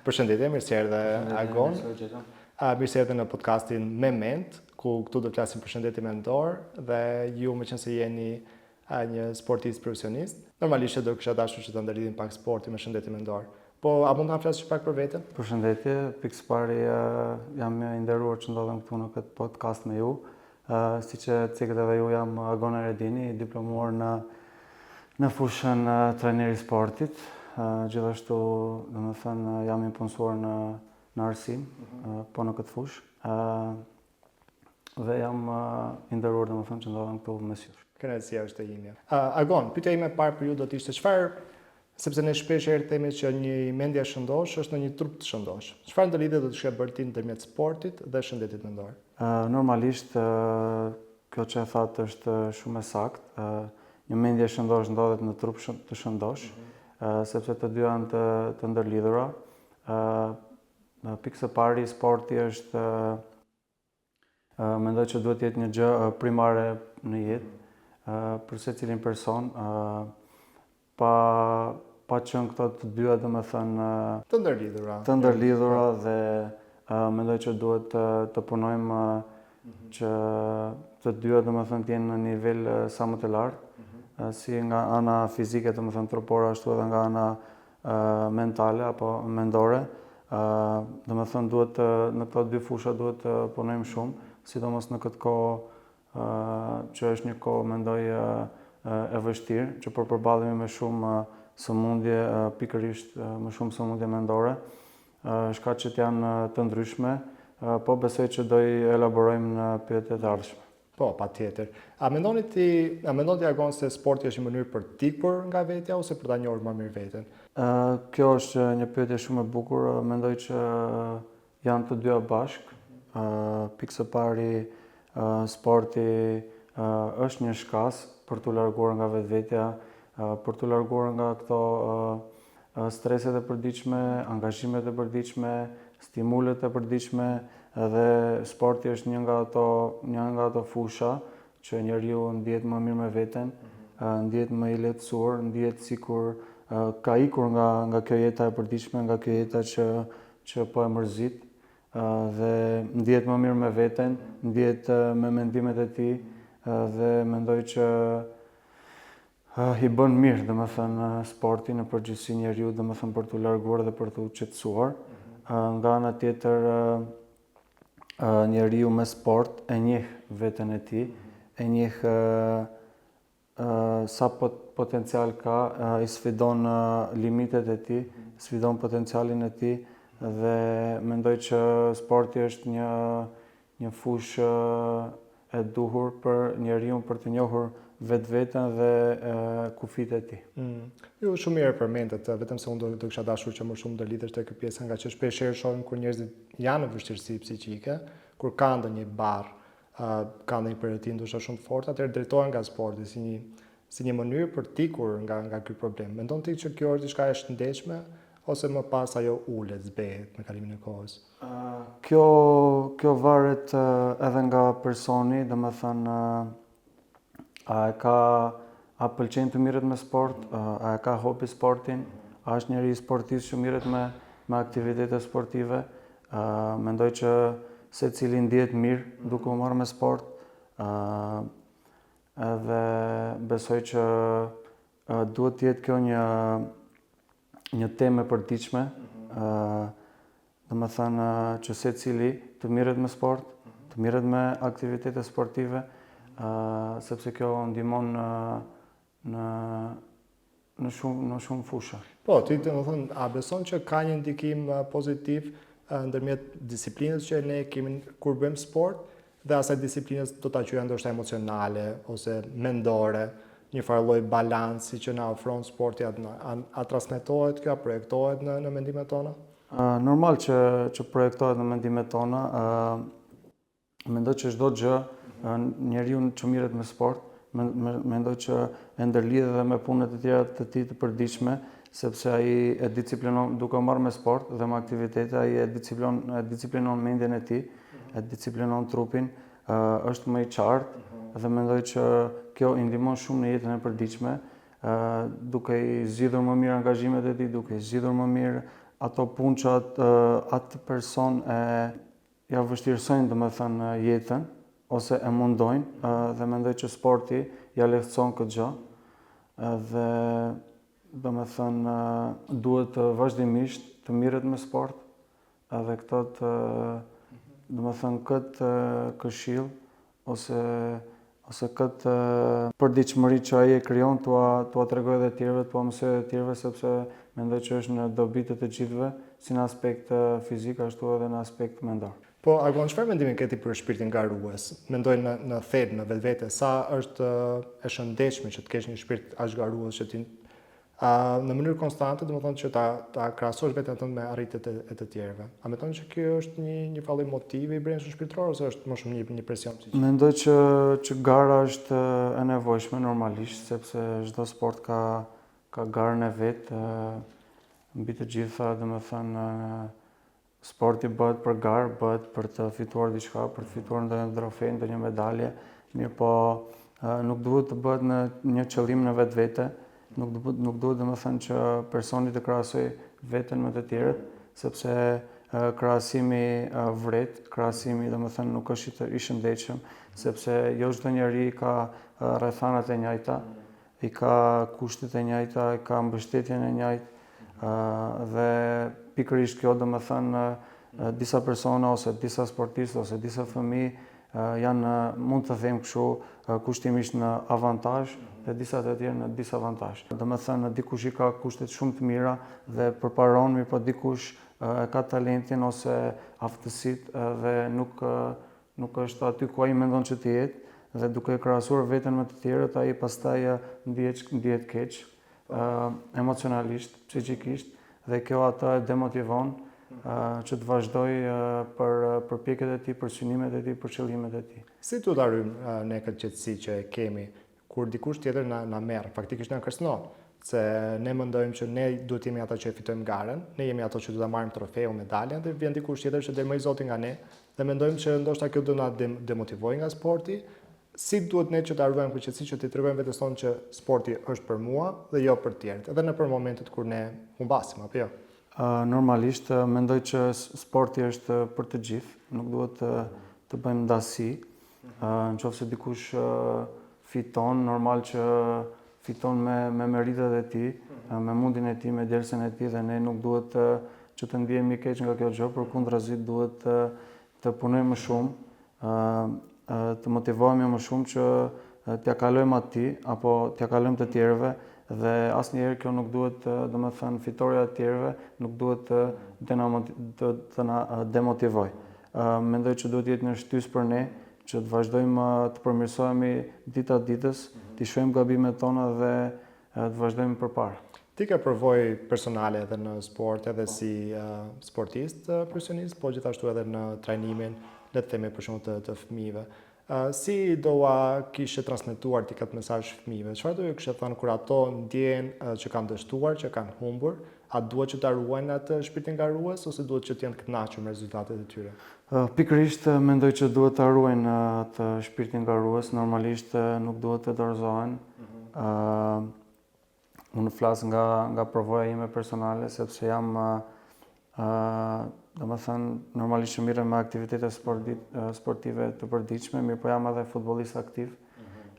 Përshëndetje, mirë se erdhe Agon. Mirë se erdhe në podcastin Memento, ku këtu do të flasim për shëndetin mendor dhe ju me qenë se jeni një sportist profesionist, normalisht do kisha dashur që të ndërlidhim pak sporti me shëndetin mendor. Po, a mund të flasësh pak për veten? Përshëndetje, pikës pari jam i nderuar që ndodhem këtu në këtë podcast me ju. Siç e cikët edhe ju, jam Agon Eredini, diplomuar në fushën trajneri sportit. Gjithashtu, domethënë, jam i punësuar në arsim, po në këtë fushë. Dhe jam i nderuar domethënë që ndodhem këtu mes jush. Kënaqësia është e imja. Agon, pyetja ime e parë për ju do të ishte sepse ne shpesh herë themi që një mendje shëndosh është në një trup të shëndosh. Çfarë ndërlidhje do të kishte bërë ti ndërmjet sportit dhe shëndetit mendor? Normalisht kjo që e thatë është shumë e saktë. Një mendje shëndosh ndodhet në trup të shëndosh, sepse të dy janë të ndërlidhura. Pikë së pari, sporti është mendoj që duhet jetë një gjë primare në jetë për secilin person. Pa qenë këto të dyja domethënë të ndërlidhura dhe mendoj që duhet të punojmë që të dyja domethënë të jenë në nivel sa më të lartë, si nga ana fizike domethënë trupore ashtu edhe nga ana mentale apo mendore. Domethënë duhet në këto dy fusha duhet të punojmë shumë, sidomos në këtë kohë që është një kohë mendoj e vështirë, që përballemi me shumë sëmundje, pikërisht më shumë sëmundje mendore, shkaqet janë të ndryshme, po besoj që do i elaborojmë në pyetjet e ardhshme. Po, patjetër. A mendon ti Agon se sporti është një mënyrë për të ikur nga vetja ose për ta njohur më mirë veten? Kjo është një pyetje shumë e bukur, mendoj që janë të dyja bashkë. Pikë së pari, sporti është një shkas për t'u larguar nga vetvetja, për t'u larguar nga këto streset e përditshme, angazhimet e përditshme, stimulet e përditshme, dhe sporti është një nga ato fusha që njeriu ndihet më mirë me veten, ndihet më i lehtësuar, ndihet sikur ka ikur nga kjo jeta e përditshme, nga kjo jeta që po e mërzit, dhe ndihet më mirë me veten, ndihet me mendimet e tij, dhe mendoj që i bën mirë domethënë sporti në përgjithësi njeriu domethënë për t'u larguar dhe për t'u qetësuar. Nga ana tjetër, njeriu me sport e njeh veten e tij, e njeh sa potencial ka, i sfidon limitet e tij, sfidon potencialin e tij, dhe mendoj që sporti është një fushë e duhur për njeriu për të njohur vetveten dhe kufijtë e tij. Ju shumë mirë përmendet, vetëm se unë do kisha dashur që më shumë të lidhesh tek kjo pjesa, nga që shpesh herë shohim kur njerëzit janë në vështirësi psiqike, kur kanë ndonjë barr, kanë ndonjë përjetim ndoshta shumë të fortë, atëherë drejtohen nga sporti si një mënyrë për të ikur nga ky problem. Mendon ti që kjo është diçka e shëndetshme ose më pas ajo ulet, zbehet me kalimin e kohës? Kjo varet edhe nga personi, domethënë a pëlqen të mirret me sport, a e ka hobi sportin, a është njëri sportist që mirret me aktivitete sportive. Mendoj që secili ndihet mirë duke u marrë me sport, edhe besoj që duhet të jetë kjo një temë e përditshme, domethënë që secili të mirret me sport, të mirret me aktivitete sportive, sepse kjo ndihmon në shumë fusha. Po, ti domethënë a beson që ka një ndikim pozitiv ndërmjet disiplinës që ne kemi kur bëjmë sport dhe asaj disiplinës do ta quajmë ndoshta emocionale ose mendore, një farë lloj balansi që na ofron sporti, a transmetohet kjo, projektohet në mendimet tona? Normal që projektohet në mendimet tona. Mendoj që çdo gjë njeriu që mirret me sport, mendoj që e ndërlidh edhe me punët e tjera të tij të përditshme, sepse ai e disciplinon duke marrë me sport dhe me aktivitete, ai e disciplinon mendjen e tij, e disciplinon trupin, është më i qartë, dhe mendoj që kjo i ndihmon shumë në jetën e përditshme, duke i zgjidhur më mirë angazhimet e tij, duke i zgjidhur më mirë ato punë që atë person ja vështirësojnë domethënë jetën ose e mundojnë dhe mendoj që sporti ja lehtëson këtë gjë dhe domethënë duhet vazhdimisht të mirret me sport edhe domethënë këtë këshill ose këtë përditshmëri që ai e krijon tua tregoj edhe tjerëve, tua mësoj edhe tjerëve sepse mendoj që është në dobi të gjithëve, si në aspekt fizik ashtu edhe në aspekt mendor. Po, Argon, çfarë mendimi ke ti për shpirtin garues? Mendoj në thelb, në vetvete, sa është e shëndetshme që të kesh një shpirt aq garues që ti në mënyrë konstante, domethënë që ta krahasosh veten tënde me arritjet e të tjerëve. A mendon që kjo është një fallim motivi i brendshëm shpirtëror ose është më shumë një presion psikik? Mendoj që gara është e nevojshme normalisht, sepse çdo sport ka garën e vet, mbi të gjitha, domethënë sporti bëhet për garë, bëhet për të fituar diçka, për të fituar ndonjë trofe, ndonjë medalje, mirë po nuk duhet të bëhet në një qëllim në vetvete, nuk duhet domethënë që personi të krahasoj veten me të tjerët, sepse krahasimi vret, krahasimi domethënë nuk është i shëndetshëm, sepse jo çdo njeri ka rrethanat e njëjta, i ka kushtet e njëjta, i ka mbështetjen e njëjtë dhe pikërisht kjo domethënë disa persona ose disa sportistë ose disa fëmijë janë, mund të them kështu, kushtimisht në avantazh dhe disa të tjerë në disavantazh. Domethënë dikush i ka kushtet shumë të mira dhe përparon, mirë po dikush e ka talentin ose aftësitë dhe nuk është aty ku ai mendon që të jetë dhe duke krahasuar veten me të tjerët, ai pastaj ndihet keq emocionalisht, psikikisht dhe kjo atë e demotivon që të vazhdoj për përpjekjet e tij, për synimet e tij, për qëllimet e tij. Si tu ta rrymë ne këtë qetësi që e kemi kur dikush tjetër na merr, faktikisht na kërcënon, se ne mendojmë që ne duhet jemi ata që e fitojmë garën, ne jemi ato që duhet ta marrim trofeun, medaljen, dhe vjen dikush tjetër që del më i zoti nga ne dhe mendojmë që ndoshta kjo do na demotivojë nga sporti. Si duhet ne që ta ruajmë këtë qetësi, që t'i tregojmë vetes tonë që sporti është për mua dhe jo për tjerët, edhe në për momentet kur ne humbasim, apo jo? Normalisht mendoj që sporti është për të gjithë, nuk duhet të bëjmë ndasi. Nëse dikush fiton, normal që fiton me meritat e tij, me mundin e tij, me djersën e tij dhe ne nuk duhet që të ndihemi keq nga kjo gjë, përkundrazi duhet të punojmë më shumë, të motivohemi më shumë që t'ja kalojmë atij apo t'ja kalojmë të tjerëve dhe asnjëherë kjo nuk duhet, domethënë fitoria e tjerëve nuk duhet të na demotivojë. Mendoj që duhet jetë një shtys për ne që të vazhdojmë të përmirësohemi dita ditës, të shohim gabimet tona dhe të vazhdojmë përpara. Ti ke përvojë personale edhe në sport, edhe si sportist profesionist, po gjithashtu edhe në trajnimin, le të themi për shembull të fëmijëve. Si doa kishe transmetuar ti këtë mesazh fëmijëve? Çfarë do ju kishe thënë kur ato ndjejnë që kanë dështuar, që kanë humbur? A duhet që ta ruajnë atë shpirtin garues ose duhet që të jenë të kënaqur me rezultatet e tyre? Pikërisht mendoj që duhet ta ruajnë atë shpirtin garues, normalisht nuk duhet të dorëzohen. Unë flas nga përvoja ime personale sepse jam domethënë normalisht mirë me aktivitete sportive të përditshme, mirë po jam edhe futbollist aktiv.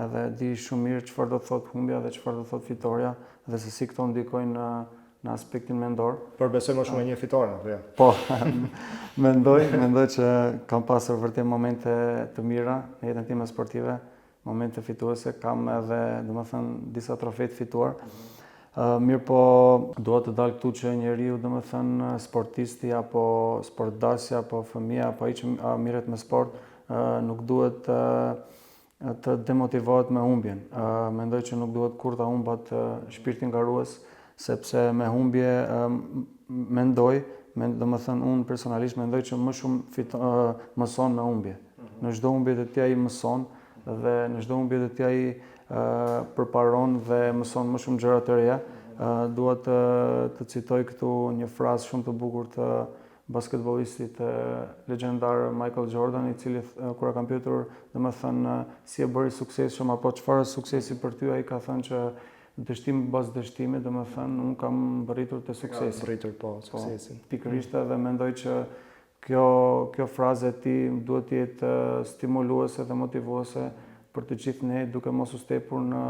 Edhe di shumë mirë çfarë do të thotë humbja dhe çfarë do të thotë fitoria dhe se si këto ndikojnë në aspektin mendor. Por besoj më shumë e një fitore, apo jo? Po, mendoj që kam pasur vërtet momente të mira në jetën time sportive, momente fituese, kam edhe domethënë disa trofe të fituar. Mirë po, duhet të dalë këtu që njeriu, domethënë sportisti apo sportdasi apo fëmia apo ai që mirret me sport, nuk duhet të demotivohet me humbjen. Mendoj që nuk duhet kur ta humbat shpirtin garues, sepse me humbje domethënë unë personalisht mendoj që më shumë mëson me humbje. Në çdo humbje të tij ai mëson dhe në çdo humbje të tij ai përparon dhe mëson më shumë gjëra të reja. Dua të citoj këtu një frazë shumë të bukur të basketbollistit legjendar Michael Jordan, i cili kur ka pyetur domethënë si e bëri suksesshëm apo çfarë suksesi për ty, ai ka thënë që dështim bazë dështimi, domethënë unë kam arritur te suksesi. Rritur po suksesin. Pikërisht edhe mendoj që kjo frazë e ti duhet të jetë stimuluese dhe motivuese për të gjithë ne, duke mos u stepur në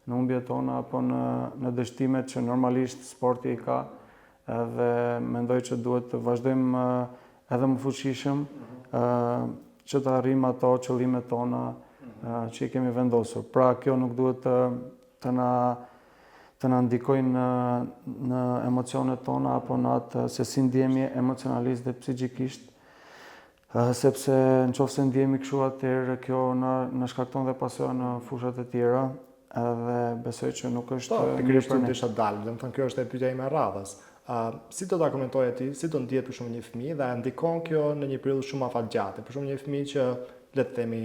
humbjet tona apo në dështimet që normalisht sporti i ka. Edhe mendoj që duhet të vazhdojmë edhe më fuqishëm që të arrijmë ato qëllimet tona që i kemi vendosur. Pra kjo nuk duhet të na ndikojnë në emocionet tona apo në atë se si ndjehemi emocionalisht dhe psiqikisht, sepse nëse ndjehemi kështu atëherë kjo na shkakton dhe pasojë në fushat e tjera, edhe besoj që nuk është pikërisht të desha dalë, domethënë kjo është e pyetja ime e radhës. Si do ta komentoje ti, si do ndihet për shembull një fëmijë dhe a ndikon kjo në një periudhë shumë afatgjate? Për shembull një fëmijë që le të themi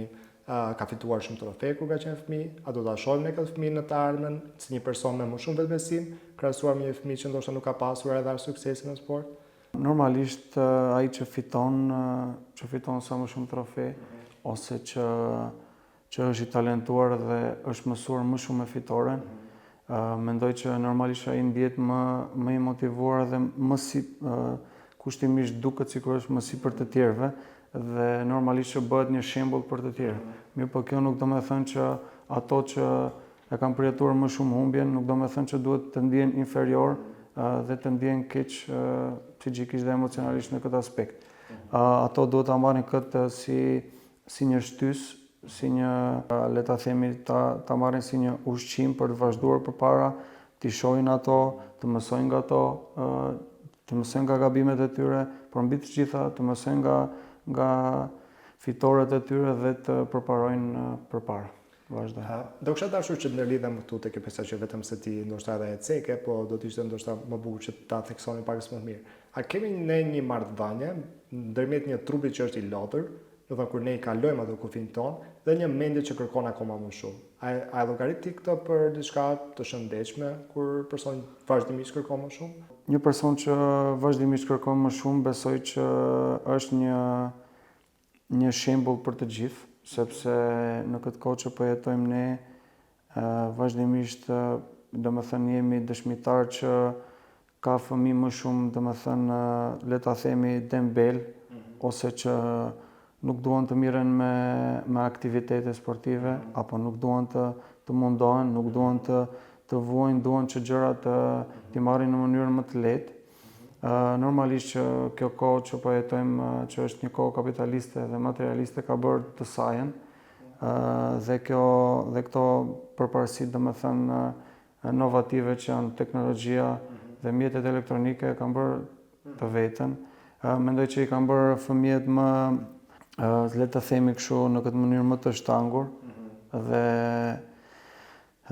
ka fituar shumë trofe kur ka qenë fëmijë, a do ta shohim ne këtë fëmijë në të ardhmen si një person me më shumë vetbesim, krahasuar me një fëmijë që ndoshta nuk ka pasur edhe suksesin në sport? Normalisht ai që fiton sa më shumë trofe ose që është i talentuar dhe është mësuar më shumë me fitoren, mendoj që normalisht ai ndihet më i motivuar dhe më si kushtimisht duket sikur është më sipër të tjerëve dhe normalisht që bëhet një shembull për të tjerë. Mirë, po kjo nuk do të thënë që ato që e kanë përjetuar më shumë humbjen, nuk do të thënë që duhet të ndihen inferior dhe të ndihen keq psiqikisht dhe emocionalisht në këtë aspekt. Ato duhet ta marrin këtë si një shtys, si një, le ta themi, ta marrin si një ushqim për të vazhduar përpara, t'i shohin ato, të mësojnë nga ato, të mësojnë nga gabimet e tyre, por mbi të gjitha të mësojnë nga fitoret e tyre dhe të përparojnë përpara. Vazhdo. Do kisha dashur që të ndërlidhem këtu tek pjesa që vetëm se ti ndoshta edhe e ceke, po do të ishte ndoshta më bukur që ta theksoni pak më mirë. A kemi ne një marrëdhënie ndërmjet një trupi që është i lodhur, do të thonë kur ne i kalojmë ato kufin ton, dhe një mendje që kërkon akoma më shumë. A llogarit ti këtë për diçka të shëndetshme kur personi vazhdimisht kërkon më shumë? Një person që vazhdimisht kërkon më shumë, besoj që është një shembull për të gjithë, sepse në këtë kohë që po jetojmë ne, vazhdimisht domethënë jemi dëshmitar që ka fëmijë më shumë, domethënë le ta themi dembel, ose që nuk duan të mirën me aktivitete sportive, apo nuk duan të mundohen, nuk duan të vuajnë, duan që gjërat t'i marrin në mënyrë më të lehtë. Normalisht që kjo kohë që po jetojmë, që është një kohë kapitaliste dhe materialiste, ka bërë të sajen, dhe këto përparësi, domethënë inovative që janë teknologjia dhe mjetet elektronike kanë bërë të vetën. Mendoj që i kanë bërë fëmijët më, le të themi kështu, në këtë mënyrë më të shtangur, dhe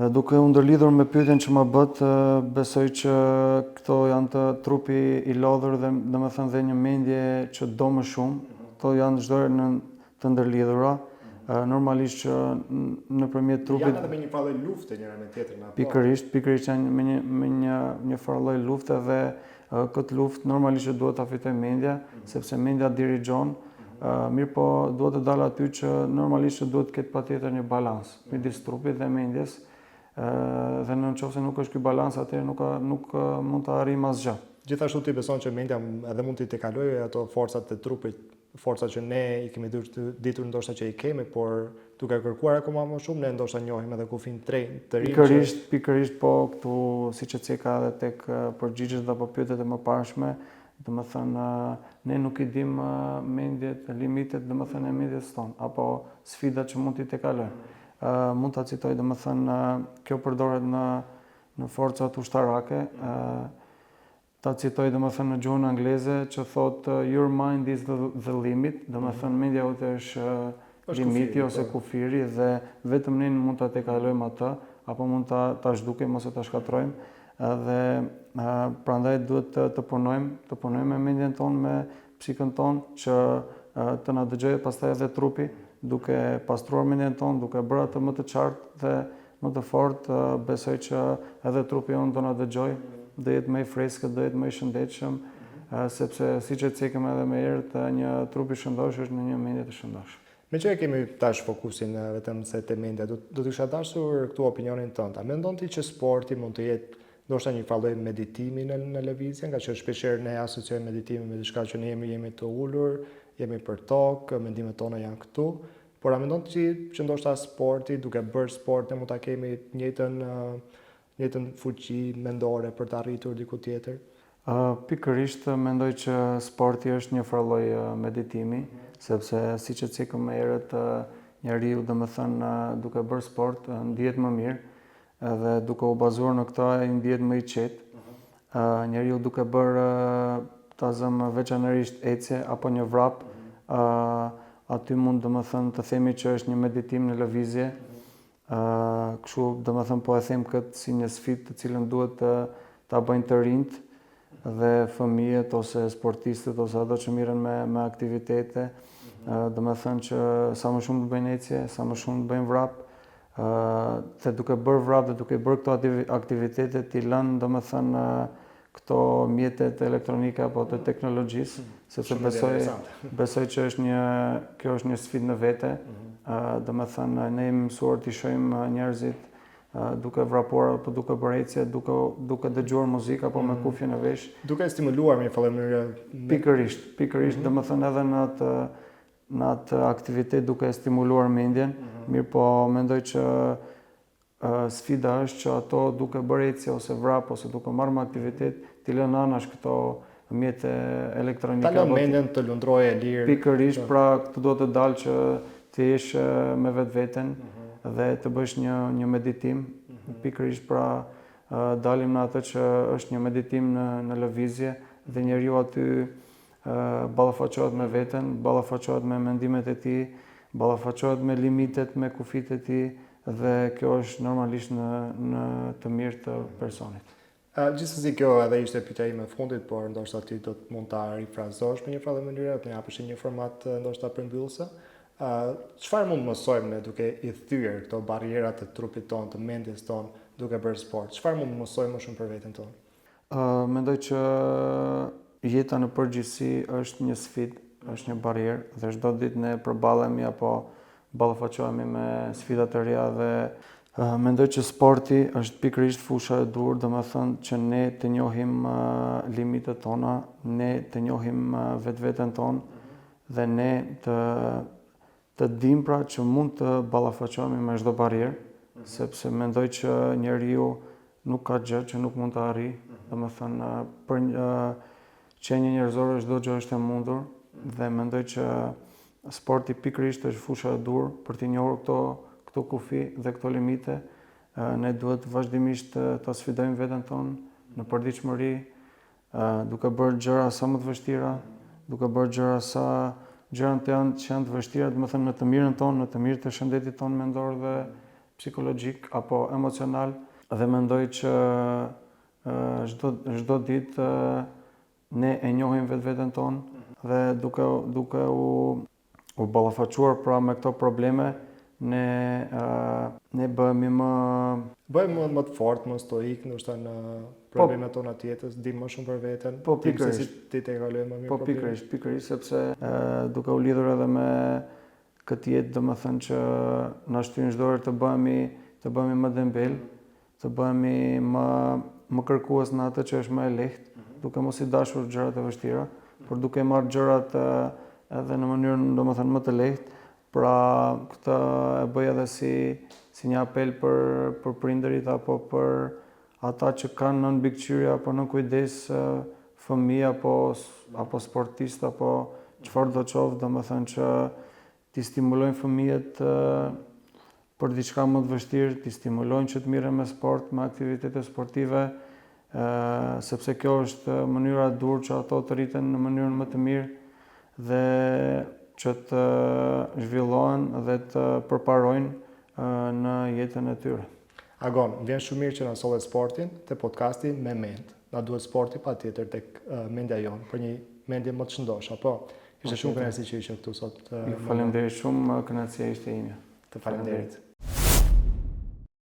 duke u ndërlidhur me pyetjen që më bët, besoj që këto janë të trupi i lodhur dhe domethënë dhe një mendje që do më shumë, këto janë çdo herë të ndërlidhura. Normalisht që nëpërmjet trupit janë edhe me një farë lufte njëra me tjetrën apo? Pikërisht janë me një farë lufte dhe këtë luftë normalisht që duhet ta fitojë mendja, sepse mendja dirigjon. Mirë po duhet të dalë aty që normalisht që duhet të ketë patjetër një balans midis trupit dhe mendjes, dhe nëse nuk është ky balans, atëherë nuk mund të arrijmë asgjë. Gjithashtu ti beson që mendja edhe mund të kalojë ato forcat e trupit, forca që ne i kemi ditur ndoshta që i kemi, por duke kërkuar akoma më shumë, ne ndoshta njohim edhe kufin të rinj. Pikërisht po këtu, siç e ceka edhe tek përgjigjet apo pyetjet e mëparshme, domethënë ne nuk i dim mendjet, limitet domethënë e mendjes tonë, apo sfidat që mund t'i tekalojmë. Mund ta citoj, domethënë kjo përdoret në forcat ushtarake. Ta citoj domethënë në gjuhën angleze që thotë your mind is the limit, domethënë mendja jote është limiti ose kufiri, dhe vetëm ne mund ta tekalojmë atë, apo mund ta zhdukim ose ta shkatrojmë. Dhe prandaj duhet të punojmë me mendjen tonë, me psikën tonë, që të na dëgjojë pastaj edhe trupi, duke pastruar mendjen tonë, duke bërë atë më të qartë dhe më të fortë, besoj që edhe trupi jonë do na dëgjojë, do jetë më i freskët, do jetë më i shëndetshëm, sepse siç e cekëm edhe më herët, një trup i shëndosh është në një mendje të shëndosh. Me që e kemi tash fokusin vetëm se te mendja, do të kisha dashur këtu opinionin tënd. A mendon ti që sporti mund të jetë ndoshta një farë meditimi në lëvizje, nga që shpeshherë ne asociojmë meditimin me diçka që ne jemi të ulur, jemi për tokë, mendimet tona janë këtu, por a mendon ti që ndoshta sporti, duke bërë sport, ne mund ta kemi njëjtën fuqi mendore për të arritur diku tjetër? Pikërisht mendoj që sporti është një farë lloj meditimi, sepse siç e cikëm më herët, njeriu domethënë duke bërë sport ndihet më mirë, edhe duke u bazuar në këtë ai ndihet më i qetë. Njeriu duke bërë ta zëm veçanërisht ecje apo një vrap, aty mund domethënë të themi që është një meditim në lëvizje. Kështu domethënë po e them këtë si një sfidë të cilën duhet ta bëjnë të rinjt dhe fëmijët ose sportistët ose ato që mirën me aktivitete, domethënë që sa më shumë të bëjnë ecje, sa më shumë të bëjnë vrap, dhe duke bërë vrap dhe duke bërë këto aktivitete t'i lënë domethënë këto mjetet elektronike apo të teknologjisë, sepse besoj që kjo është një sfidë në vete. Domethënë ne jemi mësuar t'i shohim njerëzit duke vrapuar apo duke bërë ecje, duke dëgjuar muzikë apo me kufje në vesh. Duke stimuluar me një farë mënyrë. Pikërisht, domethënë edhe në atë aktivitet duke stimuluar mendjen, mirë po mendoj që sfida është që ato duke bërë ecje ose vrap ose duke marrë me aktivitet, t'i lënë anash këto mjete elektronike. Ta lënë mendjen të lundrojë e lirë. Pikërisht, pra këtë do të dalë që të jesh me vetveten dhe të bësh një meditim. Pikërisht, pra dalim në atë që është një meditim në lëvizje dhe njeriu aty ballafaqohet me veten, ballafaqohet me mendimet e tij, ballafaqohet me limitet, me kufijtë e tij, dhe kjo është normalisht në të mirë të personit. Gjithsesi kjo edhe ishte pyetja ime e fundit, por ndoshta ti do të mund ta rifrazosh në një farë mënyrë, të japësh një format ndoshta përmbyllëse. Çfarë mund mësojmë ne duke i thyer këto barrierat të trupit tonë, të mendjes tonë, duke bërë sport? Çfarë mund mësojmë më shumë për veten tonë? Mendoj që jeta në përgjithësi është një sfidë, është një barrierë dhe çdo ditë ne përballemi apo ballafaqohemi me sfida të reja dhe mendoj që sporti është pikërisht fusha e dur, domethënë që ne të njohim limitet tona, ne të njohim vetveten tonë dhe ne të dim pra që mund të ballafaqohemi me çdo barrierë, sepse mendoj që njeriu nuk ka gjë që nuk mund të arrijë, domethënë për qenie njerëzore çdo gjë është e mundur dhe mendoj që sporti pikërisht është fusha e dur për t'i njohur këto kufi dhe këto limite. Ne duhet vazhdimisht ta sfidojmë veten tonë në përditshmëri, duke bërë gjëra sa më të vështira, duke bërë gjërat që janë të vështira, domethënë në të mirën tonë, në të mirë të shëndetit tonë mendor dhe psikologjik apo emocional, dhe mendoj që çdo ditë ne e njohim vetveten tonë dhe duke u ballafaqour pra me këto probleme, ne bëhemi më të fortë, më stoik, ndoshta në problemet tona të jetës, dim më shumë për veten. Po pikërisht, ti te kaloj më mirë. Po pikërisht, sepse duke u lidhur edhe me këtë jetë, domethënë që na shtyn çdo herë të bëhemi më dembel, të bëhemi më kërkues në atë që është më e lehtë, duke mos i dashur gjërat e vështira, por duke marrë gjërat edhe në mënyrën domethënë më të lehtë. Pra këtë e bëj edhe si një apel për prindërit apo për ata që kanë nën mbikëqyrje apo nën kujdes fëmijë apo sportist apo çfarë do të qoftë, domethënë që t'i stimulojnë fëmijët për diçka më të vështirë, t'i stimulojnë që të mirën me sport, me aktivitete sportive, sepse kjo është mënyra e dur që ato të rriten në mënyrën më të mirë dhe që të zhvillohen dhe të përparojnë në jetën e tyre. Agon, vjen shumë mirë që na solle sportin te podcasti Me Mend. Na duhet sporti patjetër tek mendja jonë për një mendje më të shëndosh, apo? Ishte shumë kënaqësi që ishe këtu sot. Faleminderit shumë, kënaqësia ishte ime. Të faleminderit.